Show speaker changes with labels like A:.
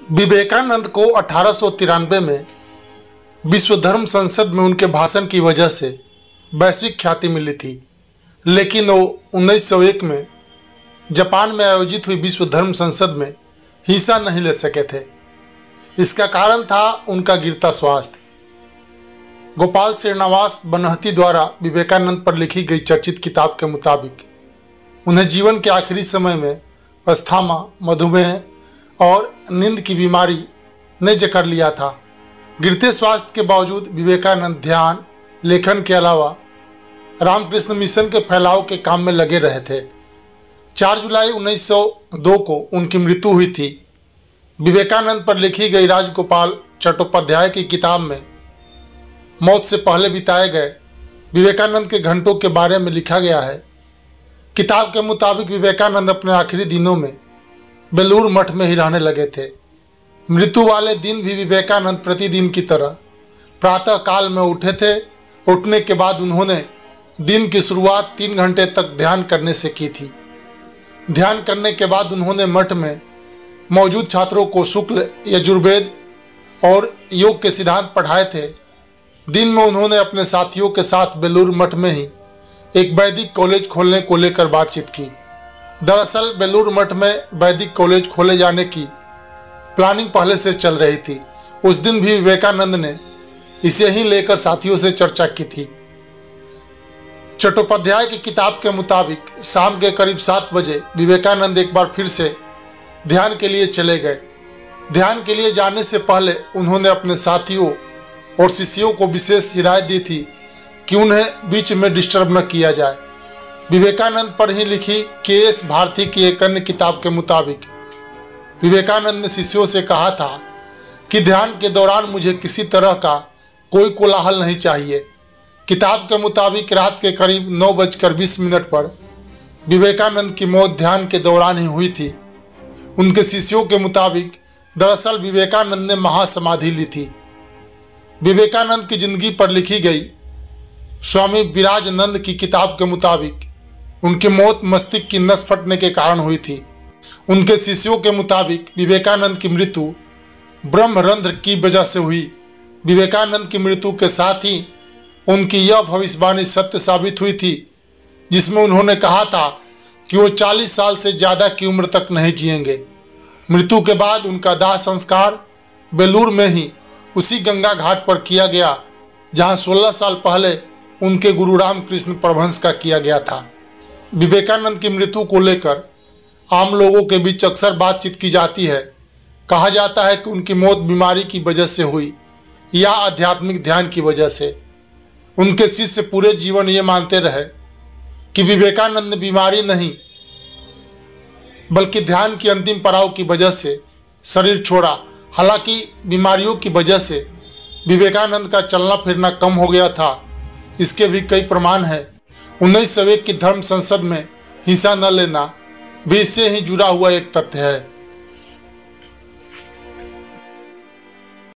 A: विवेकानंद को 1893 में विश्व धर्म संसद में उनके भाषण की वजह से वैश्विक ख्याति मिली थी, लेकिन वो 1901 में जापान में आयोजित हुई विश्व धर्म संसद में हिस्सा नहीं ले सके थे। इसका कारण था उनका गिरता स्वास्थ्य। गोपाल श्रीनिवास बनहती द्वारा विवेकानंद पर लिखी गई चर्चित किताब के मुताबिक उन्हें जीवन के आखिरी समय में अस्थमा, मधुमेह और नींद की बीमारी ने जकड़ लिया था। गिरते स्वास्थ्य के बावजूद विवेकानंद ध्यान, लेखन के अलावा रामकृष्ण मिशन के फैलाव के काम में लगे रहे थे। 4 जुलाई 1902 को उनकी मृत्यु हुई थी। विवेकानंद पर लिखी गई राजगोपाल चट्टोपाध्याय की किताब में मौत से पहले बिताए गए विवेकानंद के घंटों के बारे में लिखा गया है। किताब के मुताबिक विवेकानंद अपने आखिरी दिनों में बेलूर मठ में ही रहने लगे थे। मृत्यु वाले दिन भी विवेकानंद प्रतिदिन की तरह प्रातः काल में उठे थे। उठने के बाद उन्होंने दिन की शुरुआत 3 घंटे तक ध्यान करने से की थी। ध्यान करने के बाद उन्होंने मठ में मौजूद छात्रों को शुक्ल, यजुर्वेद और योग के सिद्धांत पढ़ाए थे। दिन में उन्होंने अपने साथियों के साथ बेलूर मठ में ही एक वैदिक कॉलेज खोलने को लेकर बातचीत की। दरअसल बेलूर मठ में वैदिक कॉलेज खोले जाने की प्लानिंग पहले से चल रही थी। उस दिन भी विवेकानंद ने इसे ही लेकर साथियों से चर्चा की थी। चट्टोपाध्याय की किताब के मुताबिक शाम के करीब 7 बजे विवेकानंद एक बार फिर से ध्यान के लिए चले गए। ध्यान के लिए जाने से पहले उन्होंने अपने साथियों और शिष्यों को विशेष हिदायत दी थी कि उन्हें बीच में डिस्टर्ब न किया जाए। विवेकानंद पर ही लिखी के.एस. भारती की एक अन्य किताब के मुताबिक विवेकानंद ने शिष्यों से कहा था कि ध्यान के दौरान मुझे किसी तरह का कोई कोलाहल नहीं चाहिए। किताब के मुताबिक रात के करीब 9:20 पर विवेकानंद की मौत ध्यान के दौरान ही हुई थी। उनके शिष्यों के मुताबिक दरअसल विवेकानंद ने महासमाधि ली थी। विवेकानंद की जिंदगी पर लिखी गई स्वामी विराजानंद की किताब के मुताबिक उनकी मौत मस्तिष्क की नस फटने के कारण हुई थी। उनके शिष्यों के मुताबिक विवेकानंद की मृत्यु ब्रह्मरंध्र की वजह से हुई। विवेकानंद की मृत्यु के साथ ही उनकी यह भविष्यवाणी सत्य साबित हुई थी, जिसमें उन्होंने कहा था कि वो 40 साल से ज़्यादा की उम्र तक नहीं जिएंगे। मृत्यु के बाद उनका दाह संस्कार बेलूर में ही उसी गंगा घाट पर किया गया जहां 16 साल पहले उनके गुरु रामकृष्ण परमहंस का किया गया था। विवेकानंद की मृत्यु को लेकर आम लोगों के बीच अक्सर बातचीत की जाती है। कहा जाता है कि उनकी मौत बीमारी की वजह से हुई या आध्यात्मिक ध्यान की वजह से। उनके शिष्य पूरे जीवन ये मानते रहे कि विवेकानंद ने बीमारी नहीं बल्कि ध्यान की अंतिम पड़ाव की वजह से शरीर छोड़ा। हालांकि बीमारियों की वजह से विवेकानंद का चलना फिरना कम हो गया था, इसके भी कई प्रमाण हैं। 1901 की धर्म संसद में हिस्सा न लेना भी इससे ही जुड़ा हुआ एक तथ्य है।